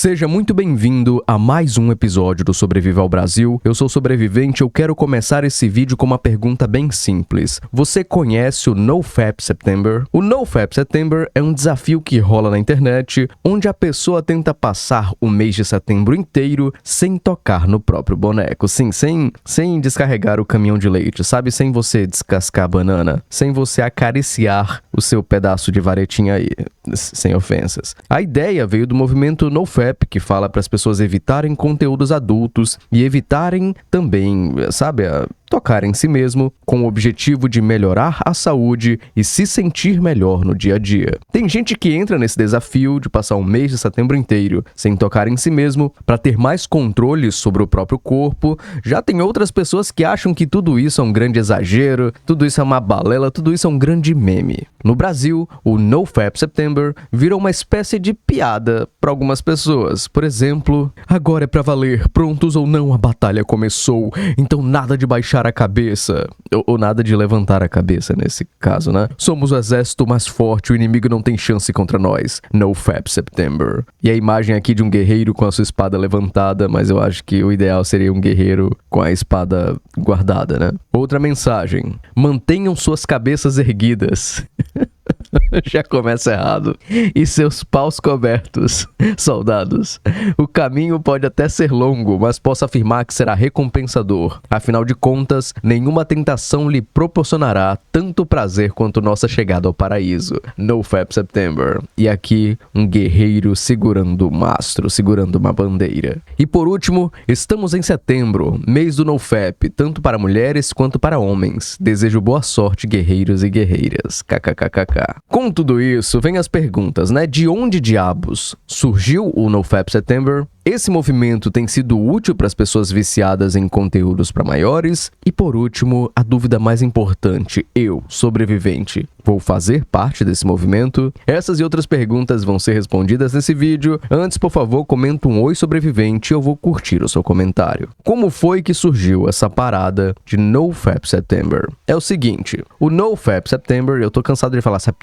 Seja muito bem-vindo a mais um episódio do Sobreviva ao Brasil. Eu sou o Sobrevivente e eu quero começar esse vídeo com uma pergunta bem simples. Você conhece o NoFap September? O NoFap September é um desafio que rola na internet, onde a pessoa tenta passar o mês de setembro inteiro sem tocar no próprio boneco. Sim, sem descarregar o caminhão de leite, sabe? Sem você descascar a banana, sem você acariciar o seu pedaço de varetinha aí, sem ofensas. A ideia veio do movimento NoFap, que fala para as pessoas evitarem conteúdos adultos e evitarem também, sabe, tocar em si mesmo, com o objetivo de melhorar a saúde e se sentir melhor no dia a dia. Tem gente que entra nesse desafio de passar um mês de setembro inteiro sem tocar em si mesmo para ter mais controle sobre o próprio corpo. Já tem outras pessoas que acham que tudo isso é um grande exagero, tudo isso é uma balela, tudo isso é um grande meme. No Brasil, o NoFap September virou uma espécie de piada para algumas pessoas. Por exemplo, agora é pra valer, prontos ou não, a batalha começou, então nada de baixar a cabeça, ou nada de levantar a cabeça nesse caso, né? Somos o exército mais forte, o inimigo não tem chance contra nós. NoFap September. E a imagem aqui de um guerreiro com a sua espada levantada, mas eu acho que o ideal seria um guerreiro com a espada guardada, né? Outra mensagem: mantenham suas cabeças erguidas. Já começa errado. E seus paus cobertos, soldados. O caminho pode até ser longo, mas posso afirmar que será recompensador. Afinal de contas, nenhuma tentação lhe proporcionará tanto prazer quanto nossa chegada ao paraíso. NoFap September. E aqui, um guerreiro segurando o mastro, segurando uma bandeira. E por último, estamos em setembro, mês do NoFap, tanto para mulheres quanto para homens. Desejo boa sorte, guerreiros e guerreiras. KKKKK. Com tudo isso, vem as perguntas, né? De onde diabos surgiu o NoFap September? Esse movimento tem sido útil para as pessoas viciadas em conteúdos para maiores? E por último, a dúvida mais importante: eu, sobrevivente, vou fazer parte desse movimento? Essas e outras perguntas vão ser respondidas nesse vídeo. Antes, por favor, comenta um oi sobrevivente e eu vou curtir o seu comentário. Como foi que surgiu essa parada de NoFap September? É o seguinte, o NoFap September, eu tô cansado de falar September,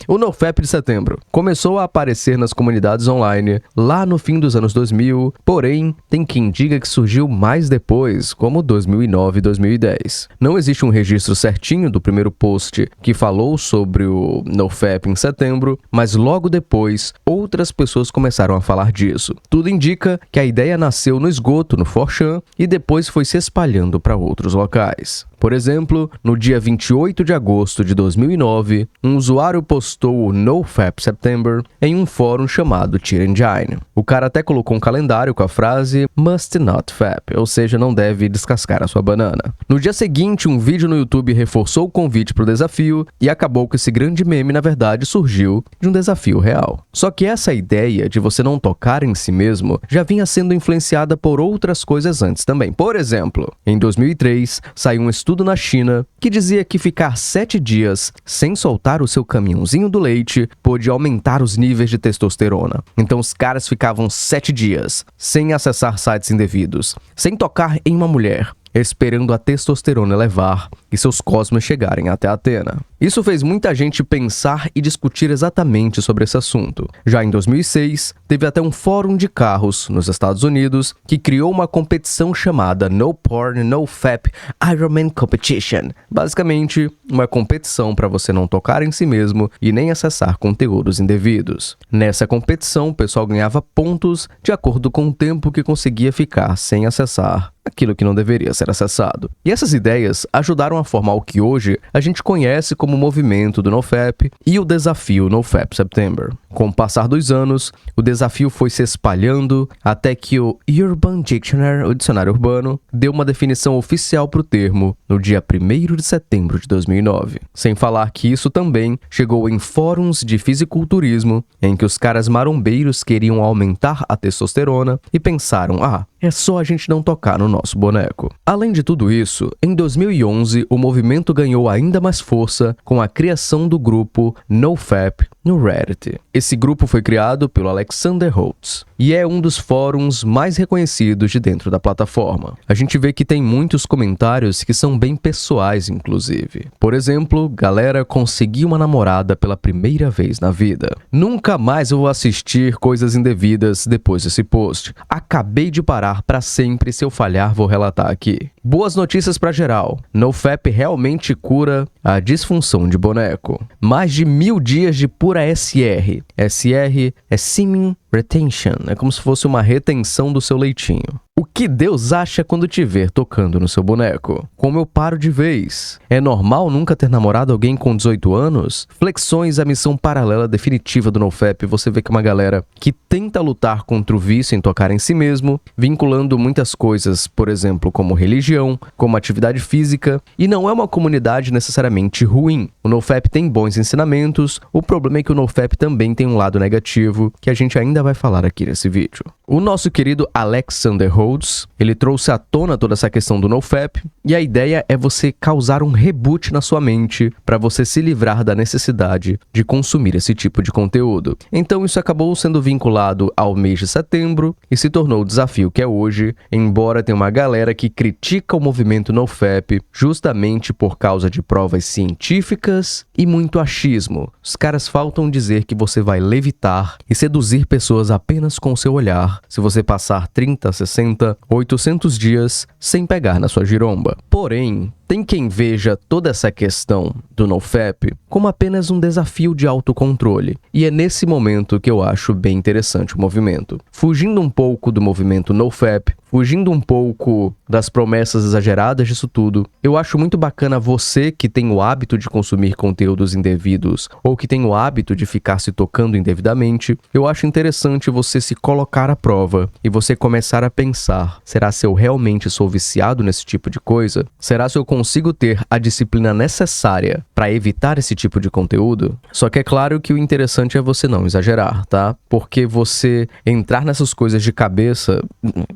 o NoFap de setembro começou a aparecer nas comunidades online lá no fim dos anos 2000, porém, tem quem diga que surgiu mais depois, como 2009 e 2010. Não existe um registro certinho do primeiro post que falou sobre o NoFap em setembro, mas logo depois, outras pessoas começaram a falar disso. Tudo indica que a ideia nasceu no esgoto, no 4chan, e depois foi se espalhando para outros locais. Por exemplo, no dia 28 de agosto de 2009, um usuário postou o NoFap September em um fórum chamado Cheat Engine. O cara até colocou um calendário com a frase "Must not fap", ou seja, não deve descascar a sua banana. No dia seguinte, um vídeo no YouTube reforçou o convite para o desafio e acabou que esse grande meme, na verdade, surgiu de um desafio real. Só que essa ideia de você não tocar em si mesmo já vinha sendo influenciada por outras coisas antes também. Por exemplo, em 2003, saiu um estudo na China que dizia que ficar 7 dias sem soltar o seu caminhãozinho do leite pode aumentar os níveis de testosterona. Então os caras ficavam 7 dias sem acessar sites indevidos, sem tocar em uma mulher, esperando a testosterona elevar e seus cosmos chegarem até Atena. Isso fez muita gente pensar e discutir exatamente sobre esse assunto. Já em 2006, teve até um fórum de carros nos Estados Unidos que criou uma competição chamada No Porn, No Fap Ironman Competition. Basicamente, uma competição para você não tocar em si mesmo e nem acessar conteúdos indevidos. Nessa competição, o pessoal ganhava pontos de acordo com o tempo que conseguia ficar sem acessar aquilo que não deveria ser acessado. E essas ideias ajudaram a formar o que hoje a gente conhece como o movimento do NoFap e o desafio NoFap September. Com o passar dos anos, o desafio foi se espalhando até que o Urban Dictionary, o dicionário urbano, deu uma definição oficial para o termo no dia 1º de setembro de 2009. Sem falar que isso também chegou em fóruns de fisiculturismo, em que os caras marombeiros queriam aumentar a testosterona e pensaram: é só a gente não tocar no nosso boneco. Além de tudo isso, em 2011, o movimento ganhou ainda mais força com a criação do grupo NoFap no Reddit. Esse grupo foi criado pelo Alexander Holtz e é um dos fóruns mais reconhecidos de dentro da plataforma. A gente vê que tem muitos comentários que são bem pessoais, inclusive. Por exemplo, galera conseguiu uma namorada pela primeira vez na vida. Nunca mais eu vou assistir coisas indevidas depois desse post. Acabei de parar pra sempre, se eu falhar vou relatar aqui. Boas notícias pra geral. NoFap realmente cura a disfunção de boneco. Mais de 1000 dias de pura SR. SR é Semen Retention, é como se fosse uma retenção do seu leitinho. O que Deus acha quando te ver tocando no seu boneco? Como eu paro de vez? É normal nunca ter namorado alguém com 18 anos? Flexões, a missão paralela definitiva do NoFap. Você vê que é uma galera que tenta lutar contra o vício em tocar em si mesmo, vinculando muitas coisas, por exemplo, como religião, como atividade física, e não é uma comunidade necessariamente ruim. O NoFap tem bons ensinamentos, o problema é que o NoFap também tem um lado negativo, que a gente ainda vai falar aqui nesse vídeo. O nosso querido Alexander Holtz, ele trouxe à tona toda essa questão do NoFap, e a ideia é você causar um reboot na sua mente para você se livrar da necessidade de consumir esse tipo de conteúdo. Então isso acabou sendo vinculado ao mês de setembro e se tornou o desafio que é hoje, embora tenha uma galera que critica o movimento NoFap justamente por causa de provas científicas e muito achismo. Os caras faltam dizer que você vai levitar e seduzir pessoas apenas com seu olhar se você passar 30, 60, 800 dias sem pegar na sua giromba. Porém, tem quem veja toda essa questão do NoFap como apenas um desafio de autocontrole. E é nesse momento que eu acho bem interessante o movimento. Fugindo um pouco do movimento NoFap, fugindo um pouco das promessas exageradas disso tudo, eu acho muito bacana você que tem o hábito de consumir conteúdos indevidos ou que tem o hábito de ficar se tocando indevidamente, eu acho interessante você se colocar à prova e você começar a pensar, será se eu realmente sou viciado nesse tipo de coisa? Será se eu consigo ter a disciplina necessária para evitar esse tipo de conteúdo? Só que é claro que o interessante é você não exagerar, tá? Porque você entrar nessas coisas de cabeça,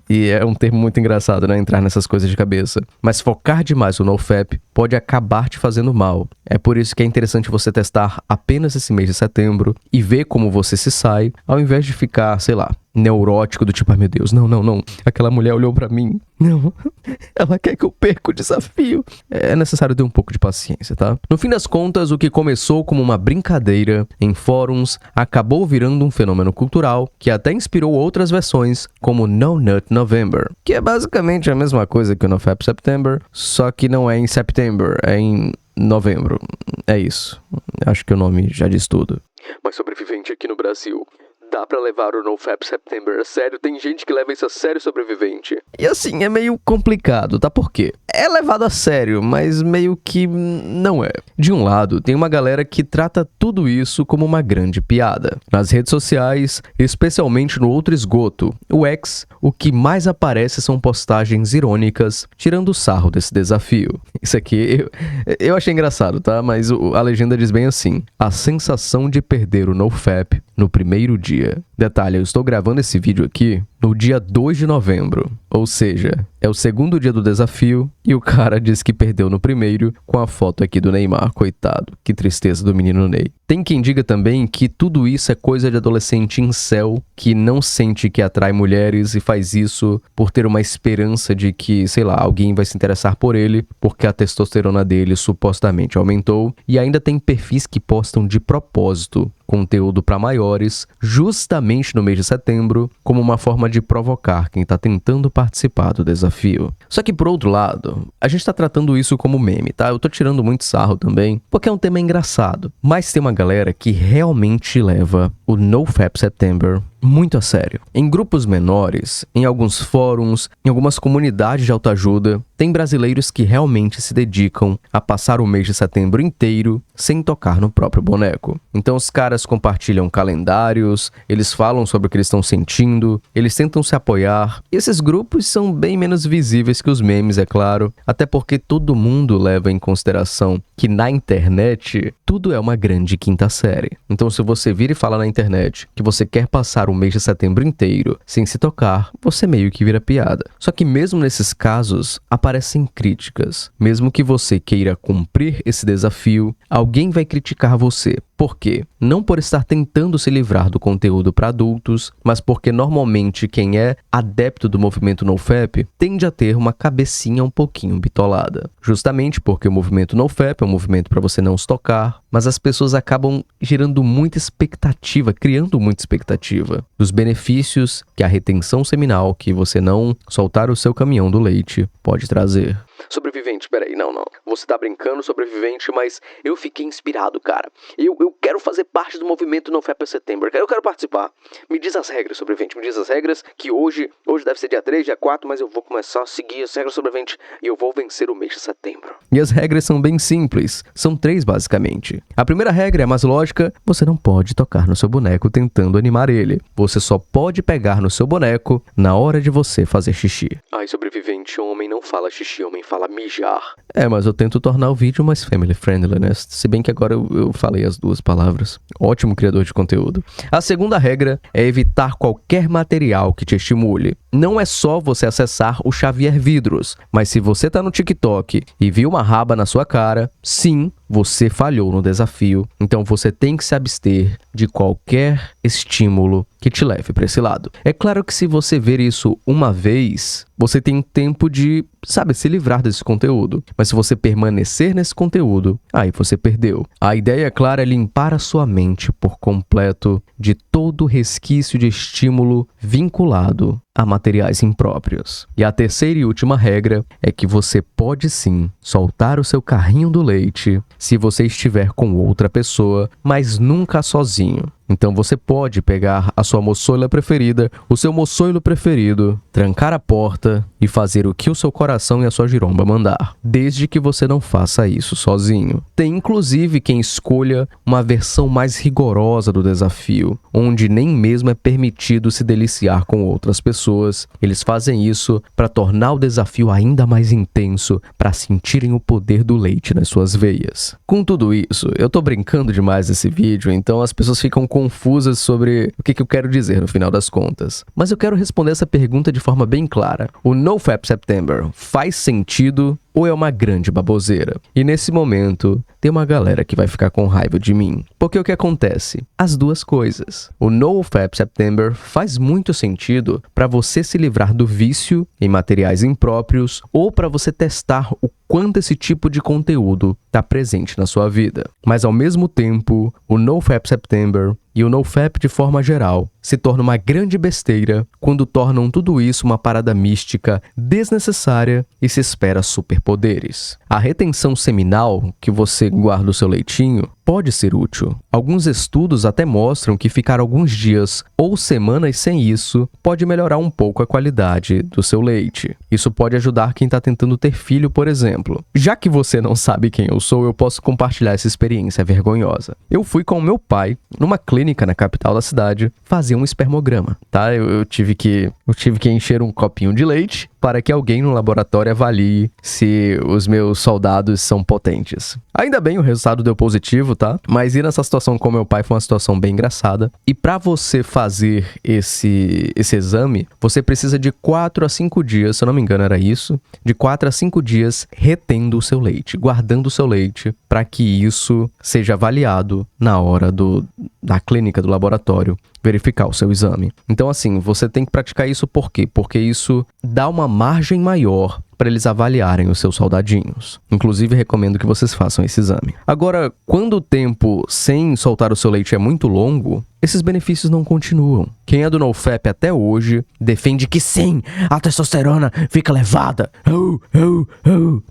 e é um termo muito engraçado, né? Entrar nessas coisas de cabeça, mas focar demais no NoFap pode acabar te fazendo mal. É por isso que é interessante você testar apenas esse mês de setembro e ver como você se sai, ao invés de ficar, sei lá, neurótico do tipo, ai meu Deus, não, aquela mulher olhou pra mim, não, ela quer que eu perca o desafio. É necessário ter um pouco de paciência, tá? No fim das contas, o que começou como uma brincadeira em fóruns acabou virando um fenômeno cultural que até inspirou outras versões, como No Nut November, que é basicamente a mesma coisa que o NoFap September, só que não é em September, é em novembro. É isso. Acho que o nome já diz tudo. Mas sobrevivente aqui no Brasil, dá pra levar o NoFap September a sério? Tem gente que leva isso a sério, sobrevivente. E assim, é meio complicado, tá? Por quê? É levado a sério, mas meio que não é. De um lado, tem uma galera que trata tudo isso como uma grande piada. Nas redes sociais, especialmente no outro esgoto, o X, o que mais aparece são postagens irônicas, tirando sarro desse desafio. Isso aqui eu achei engraçado, tá? Mas a legenda diz bem assim: a sensação de perder o NoFap no primeiro dia. Detalhe, eu estou gravando esse vídeo aqui no dia 2 de novembro, ou seja, é o segundo dia do desafio e o cara disse que perdeu no primeiro com a foto aqui do Neymar, coitado, que tristeza do menino Ney. Tem quem diga também que tudo isso é coisa de adolescente incel que não sente que atrai mulheres e faz isso por ter uma esperança de que, sei lá, alguém vai se interessar por ele porque a testosterona dele supostamente aumentou, e ainda tem perfis que postam de propósito conteúdo para maiores, justamente no mês de setembro, como uma forma de provocar quem está tentando participar do desafio. Só que, por outro lado, a gente está tratando isso como meme, tá? Eu tô tirando muito sarro também, porque é um tema engraçado. Mas tem uma galera que realmente leva o NoFap September muito a sério. Em grupos menores, em alguns fóruns, em algumas comunidades de autoajuda, tem brasileiros que realmente se dedicam a passar o mês de setembro inteiro sem tocar no próprio boneco. Então os caras compartilham calendários, eles falam sobre o que eles estão sentindo, eles tentam se apoiar. E esses grupos são bem menos visíveis que os memes, é claro, até porque todo mundo leva em consideração que na internet tudo é uma grande quinta série. Então se você vir e falar na internet que você quer passar o mês de setembro inteiro sem se tocar, você meio que vira piada. Só que mesmo nesses casos, aparecem críticas. Mesmo que você queira cumprir esse desafio, alguém vai criticar você. Por quê? Não por estar tentando se livrar do conteúdo para adultos, mas porque normalmente quem é adepto do movimento NoFap tende a ter uma cabecinha um pouquinho bitolada. Justamente porque o movimento NoFap é um movimento para você não se tocar, mas as pessoas acabam gerando muita expectativa, criando muita expectativa dos benefícios que a retenção seminal, que você não soltar o seu caminhão do leite, pode trazer. Sobrevivente, peraí, não. Você tá brincando, sobrevivente, mas eu fiquei inspirado, cara. Eu quero fazer parte do movimento NoFap September. Eu quero participar. Me diz as regras, sobrevivente. Me diz as regras, que hoje deve ser dia 3, dia 4, mas eu vou começar a seguir as regras, sobrevivente, e eu vou vencer o mês de setembro. E as regras são bem simples. São 3, basicamente. A primeira regra é a mais lógica. Você não pode tocar no seu boneco tentando animar ele. Você só pode pegar no seu boneco na hora de você fazer xixi. Ai, sobrevivente, homem não fala xixi, homem fala mijar. Mas eu tento tornar o vídeo mais family friendly, né? Se bem que agora eu falei as 2 palavras. Ótimo criador de conteúdo. A segunda regra é evitar qualquer material que te estimule. Não é só você acessar o Xavier Vidros, mas se você tá no TikTok e viu uma raba na sua cara, sim, você falhou no desafio. Então você tem que se abster de qualquer estímulo que te leve para esse lado. É claro que se você ver isso uma vez, você tem tempo de, se livrar desse conteúdo. Mas se você permanecer nesse conteúdo, aí você perdeu. A ideia, claro, é limpar a sua mente por completo de todo resquício de estímulo vinculado a materiais impróprios. E a terceira e última regra é que você pode sim soltar o seu carrinho do leite se você estiver com outra pessoa, mas nunca sozinho. Então você pode pegar a sua moçoila preferida, o seu moçoilo preferido, trancar a porta e fazer o que o seu coração e a sua giromba mandar, desde que você não faça isso sozinho. Tem inclusive quem escolha uma versão mais rigorosa do desafio, onde nem mesmo é permitido se deliciar com outras pessoas. Eles fazem isso para tornar o desafio ainda mais intenso, para sentirem o poder do leite nas suas veias. Com tudo isso, eu tô brincando demais nesse vídeo, então as pessoas ficam confusas sobre o que eu quero dizer no final das contas. Mas eu quero responder essa pergunta de forma bem clara. O NoFap September faz sentido ou é uma grande baboseira? E nesse momento, tem uma galera que vai ficar com raiva de mim. Porque o que acontece? As 2 coisas. O NoFap September faz muito sentido para você se livrar do vício em materiais impróprios ou para você testar o quanto esse tipo de conteúdo está presente na sua vida. Mas ao mesmo tempo, o NoFap September e o NoFap de forma geral se torna uma grande besteira quando tornam tudo isso uma parada mística, desnecessária e se espera superpoderes. A retenção seminal, que você guarda o seu leitinho, pode ser útil. Alguns estudos até mostram que ficar alguns dias ou semanas sem isso pode melhorar um pouco a qualidade do seu leite. Isso pode ajudar quem está tentando ter filho, por exemplo. Já que você não sabe quem eu sou, eu posso compartilhar essa experiência vergonhosa. Eu fui com o meu pai numa clínica na capital da cidade fazer um espermograma, tá? Eu tive que encher um copinho de leite para que alguém no laboratório avalie se os meus soldados são potentes. Ainda bem, o resultado deu positivo, tá? Mas ir nessa situação com meu pai foi uma situação bem engraçada. E para você fazer esse exame, você precisa de 4 a 5 dias, se eu não me engano era isso, de 4 a 5 dias retendo o seu leite, guardando o seu leite, para que isso seja avaliado na hora da clínica, do laboratório, verificar o seu exame. Então, assim, você tem que praticar isso por quê? Porque isso dá uma margem maior para eles avaliarem os seus soldadinhos. Inclusive, recomendo que vocês façam esse exame. Agora, quando o tempo sem soltar o seu leite é muito longo, esses benefícios não continuam. Quem é do NoFap até hoje defende que sim, a testosterona fica elevada.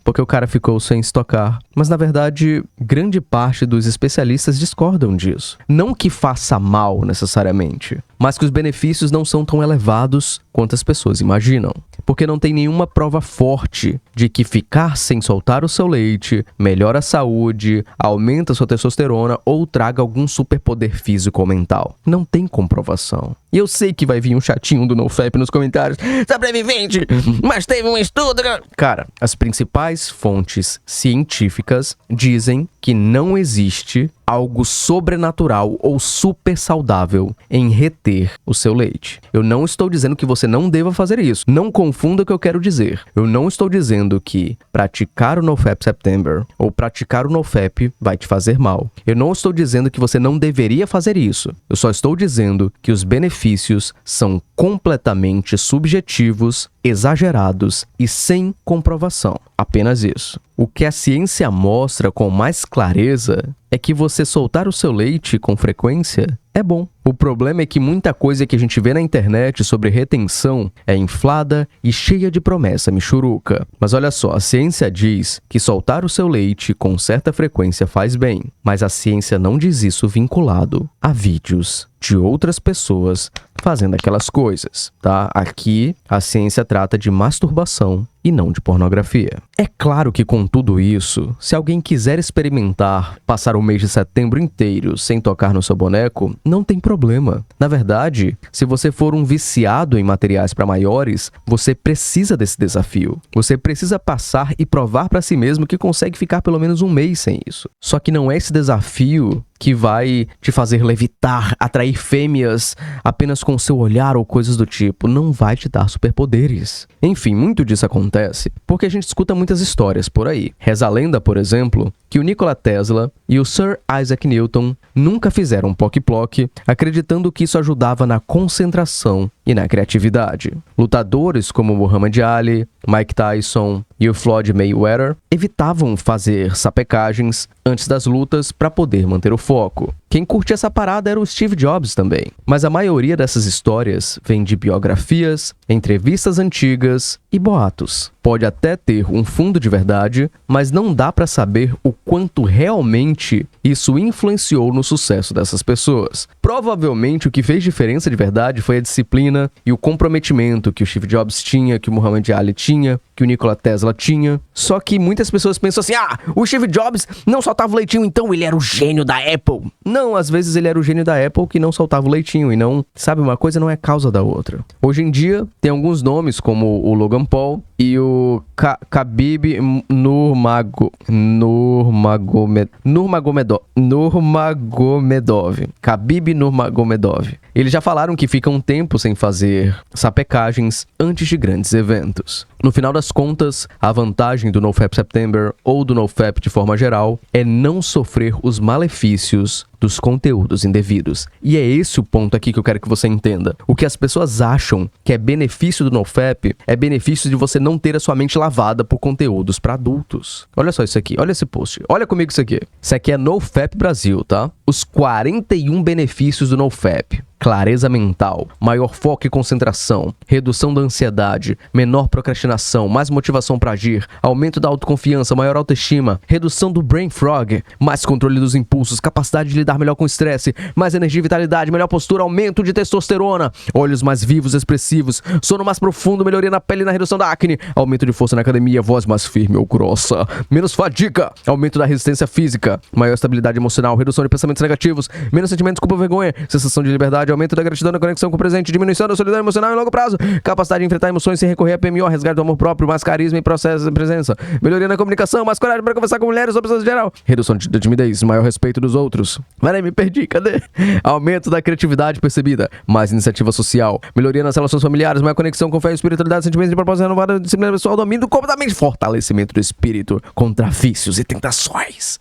Porque o cara ficou sem estocar. Mas, na verdade, grande parte dos especialistas discordam disso. Não que faça mal, necessariamente, mas que os benefícios não são tão elevados quanto as pessoas imaginam. Porque não tem nenhuma prova forte de que ficar sem soltar o seu leite melhora a saúde, aumenta a sua testosterona ou traga algum superpoder físico ou mental. Não tem comprovação. E eu sei que vai vir um chatinho do NoFap nos comentários. Sobrevivente, mas teve um estudo... Cara, as principais fontes científicas dizem que não existe algo sobrenatural ou super saudável em reter o seu leite. Eu não estou dizendo que você não deva fazer isso. Não confunda o que eu quero dizer. Eu não estou dizendo que praticar o NoFap September ou praticar o NoFap vai te fazer mal. Eu não estou dizendo que você não deveria fazer isso. Eu só estou dizendo que os benefícios são completamente subjetivos, exagerados e sem comprovação. Apenas isso. O que a ciência mostra com mais clareza é que você soltar o seu leite com frequência é bom. O problema é que muita coisa que a gente vê na internet sobre retenção é inflada e cheia de promessa michuruca. Mas olha só, a ciência diz que soltar o seu leite com certa frequência faz bem, mas a ciência não diz isso vinculado a vídeos de outras pessoas fazendo aquelas coisas, tá? Aqui, a ciência trata de masturbação e não de pornografia. É claro que com tudo isso, se alguém quiser experimentar passar o mês de setembro inteiro sem tocar no seu boneco, não tem problema. Na verdade, se você for um viciado em materiais para maiores, você precisa desse desafio. Você precisa passar e provar para si mesmo que consegue ficar pelo menos um mês sem isso. Só que não é esse desafio que vai te fazer levitar, atrair fêmeas apenas com seu olhar ou coisas do tipo. Não vai te dar superpoderes. Enfim, muito disso acontece porque a gente escuta muitas histórias por aí. Reza a lenda, por exemplo, que o Nikola Tesla e o Sir Isaac Newton nunca fizeram poc-ploc, acreditando que isso ajudava na concentração e na criatividade. Lutadores como Muhammad Ali, Mike Tyson e o Floyd Mayweather evitavam fazer sapecagens antes das lutas para poder manter o foco. Quem curtia essa parada era o Steve Jobs também. Mas a maioria dessas histórias vem de biografias, entrevistas antigas e boatos. Pode até ter um fundo de verdade, mas não dá para saber o quanto realmente isso influenciou no sucesso dessas pessoas. Provavelmente o que fez diferença de verdade foi a disciplina e o comprometimento que o Steve Jobs tinha, que o Muhammad Ali tinha, que o Nikola Tesla tinha. Só que muitas pessoas pensam assim, o Steve Jobs não soltava o leitinho, então ele era o gênio da Apple. Não, às vezes ele era o gênio da Apple que não soltava o leitinho e não, sabe, uma coisa não é causa da outra. Hoje em dia, tem alguns nomes como o Logan Paul e o Khabib Nurmagomedov. Khabib Nurmagomedov. Eles já falaram que ficam um tempo sem fazer sapecagens antes de grandes eventos. No final das contas, a vantagem do NoFap September ou do NoFap de forma geral é não sofrer os malefícios dos conteúdos indevidos. E é esse o ponto aqui que eu quero que você entenda. O que as pessoas acham que é benefício do NoFap é benefício de você não ter a sua mente lavada por conteúdos para adultos. Olha só isso aqui, olha esse post. Olha comigo isso aqui. Isso aqui é NoFap Brasil, tá? Os 41 benefícios do NoFap. Clareza mental, maior foco e concentração, redução da ansiedade, menor procrastinação, mais motivação para agir, aumento da autoconfiança, maior autoestima, redução do brain fog, mais controle dos impulsos, capacidade de lidar melhor com o estresse, mais energia e vitalidade, melhor postura, aumento de testosterona, olhos mais vivos e expressivos, sono mais profundo, melhoria na pele e na redução da acne, aumento de força na academia, voz mais firme ou grossa, menos fadiga, aumento da resistência física, maior estabilidade emocional, redução de pensamentos negativos, menos sentimentos de culpa e vergonha, sensação de liberdade, aumento da gratidão na conexão com o presente, diminuição da solidão emocional em longo prazo, capacidade de enfrentar emoções sem recorrer a PMO, resgate do amor próprio, mais carisma e processo de presença, melhoria na comunicação, mais coragem para conversar com mulheres sobre pessoas em geral, redução da timidez, maior respeito dos outros. Peraí, me perdi, cadê? Aumento da criatividade percebida, mais iniciativa social, melhoria nas relações familiares, maior conexão com fé e espiritualidade, sentimentos de propósito renovada, disciplina pessoal, domínio do corpo da mente, fortalecimento do espírito contra vícios e tentações.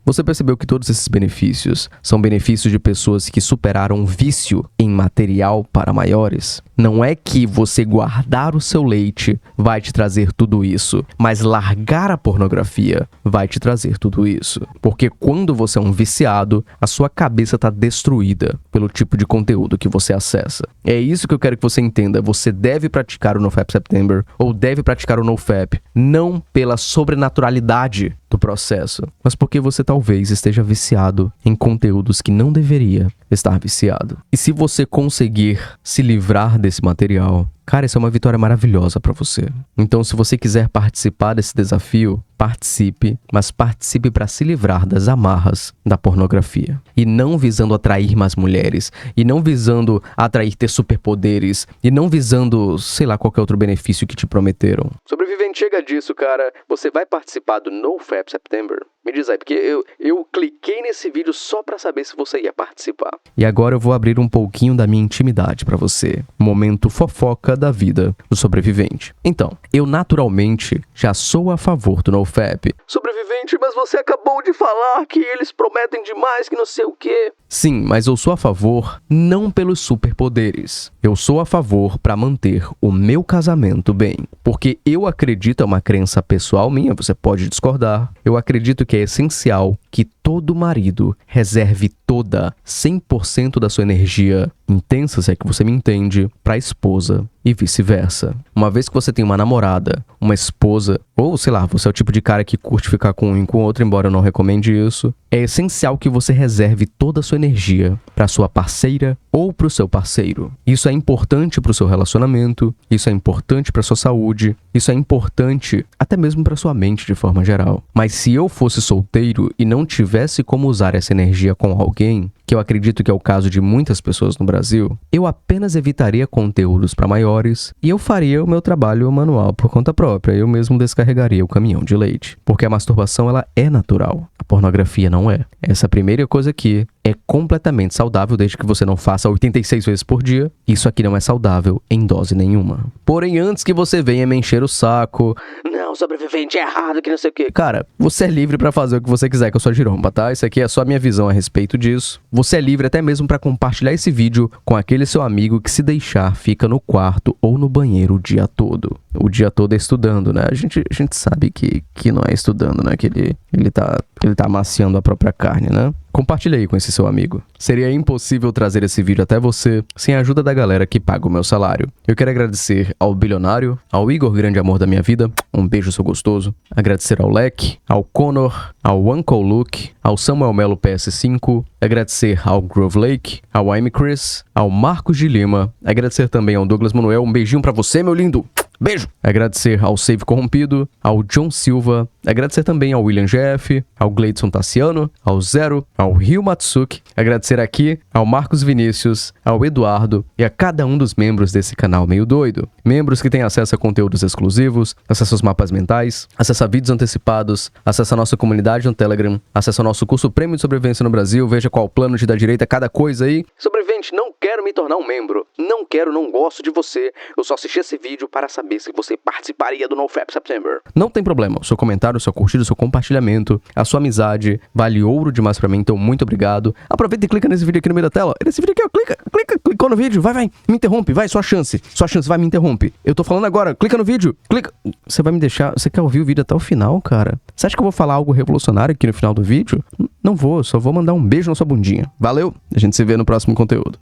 Você percebeu que todos esses benefícios são benefícios de pessoas que superaram vício em material para maiores? Não é que você guardar o seu leite vai te trazer tudo isso, mas largar a pornografia vai te trazer tudo isso. Porque quando você é um viciado, a sua cabeça está destruída pelo tipo de conteúdo que você acessa. É isso que eu quero que você entenda. Você deve praticar o NoFap September ou deve praticar o NoFap, não pela sobrenaturalidade do processo, mas porque você talvez esteja viciado em conteúdos que não deveria estar viciado. E se você conseguir se livrar desse material, Cara, isso é uma vitória maravilhosa pra você. Então, se você quiser participar desse desafio, participe, mas participe para se livrar das amarras da pornografia. E não visando atrair mais mulheres, e não visando atrair ter superpoderes, e não visando, sei lá, qualquer outro benefício que te prometeram. Sobrevivente, chega disso, cara. Você vai participar do NoFap September? Me diz aí, porque eu cliquei nesse vídeo só pra saber se você ia participar. E agora eu vou abrir um pouquinho da minha intimidade pra você. Momento fofoca da vida do sobrevivente. Então, eu naturalmente já sou a favor do NoFap. Sobrevivente, mas você acabou de falar que eles prometem demais, que não sei o quê. Sim, mas eu sou a favor não pelos superpoderes. Eu sou a favor pra manter o meu casamento bem. Porque eu acredito, é uma crença pessoal minha, você pode discordar. Eu acredito que é essencial que todo marido reserve toda, 100% da sua energia intensa, se é que você me entende, para a esposa e vice-versa. Uma vez que você tem uma namorada, uma esposa, ou sei lá, você é o tipo de cara que curte ficar com um e com o outro, embora eu não recomende isso, é essencial que você reserve toda a sua energia para sua parceira ou para o seu parceiro. Isso é importante para o seu relacionamento, isso é importante para sua saúde, isso é importante até mesmo para sua mente de forma geral. Mas se eu fosse solteiro e não tivesse como usar essa energia com alguém, que eu acredito que é o caso de muitas pessoas no Brasil, eu apenas evitaria conteúdos para maiores e eu faria o meu trabalho manual por conta própria. Eu mesmo descarregaria o caminhão de leite. Porque a masturbação, ela é natural. A pornografia não é. Essa primeira coisa aqui é completamente saudável desde que você não faça 86 vezes por dia. Isso aqui não é saudável em dose nenhuma. Porém, antes que você venha me encher o saco... Não, sobrevivente é errado, que não sei o quê. Cara, você é livre pra fazer o que você quiser com a sua giromba, tá? Isso aqui é só a minha visão a respeito disso. Você é livre até mesmo pra compartilhar esse vídeo com aquele seu amigo que, se deixar, fica no quarto ou no banheiro o dia todo. O dia todo é estudando, né? A gente sabe que não é estudando, né? Que ele tá amaciando a própria carne, né? Compartilha aí com esse seu amigo. Seria impossível trazer esse vídeo até você sem a ajuda da galera que paga o meu salário. Eu quero agradecer ao Bilionário, ao Igor, grande amor da minha vida, um beijo, seu gostoso. Agradecer ao Leque, ao Connor, ao Uncle Luke, ao Samuel Melo PS5, agradecer ao Grove Lake, ao I'm Chris, ao Marcos de Lima, agradecer também ao Douglas Manuel, um beijinho pra você, meu lindo! Beijo! Agradecer ao Save Corrompido, ao John Silva, agradecer também ao William GF, ao Gleidson Tassiano, ao Zero, ao Ryu Matsuki, agradecer aqui ao Marcos Vinícius, ao Eduardo e a cada um dos membros desse canal meio doido. Membros que têm acesso a conteúdos exclusivos, acesso aos mapas mentais, acesso a vídeos antecipados, acesso à nossa comunidade no Telegram, acesso ao nosso curso Prêmio de Sobrevivência no Brasil, veja qual plano te dá direito a cada coisa aí. Sobrevivente, não quero me tornar um membro, não gosto de você, eu só assisti esse vídeo para saber se você participaria do NoFap September. Não tem problema, o seu comentário, o seu curtido, o seu compartilhamento, a sua amizade vale ouro demais pra mim, então muito obrigado. Aproveita e clica nesse vídeo aqui no meio da tela. Nesse vídeo aqui, ó, clicou no vídeo, vai, me interrompe, vai, sua chance, vai, me interrompe. Eu tô falando agora, clica no vídeo, clica. Você vai me deixar, você quer ouvir o vídeo até o final, cara? Você acha que eu vou falar algo revolucionário aqui no final do vídeo? Não vou, só vou mandar um beijo na sua bundinha. Valeu, a gente se vê no próximo conteúdo.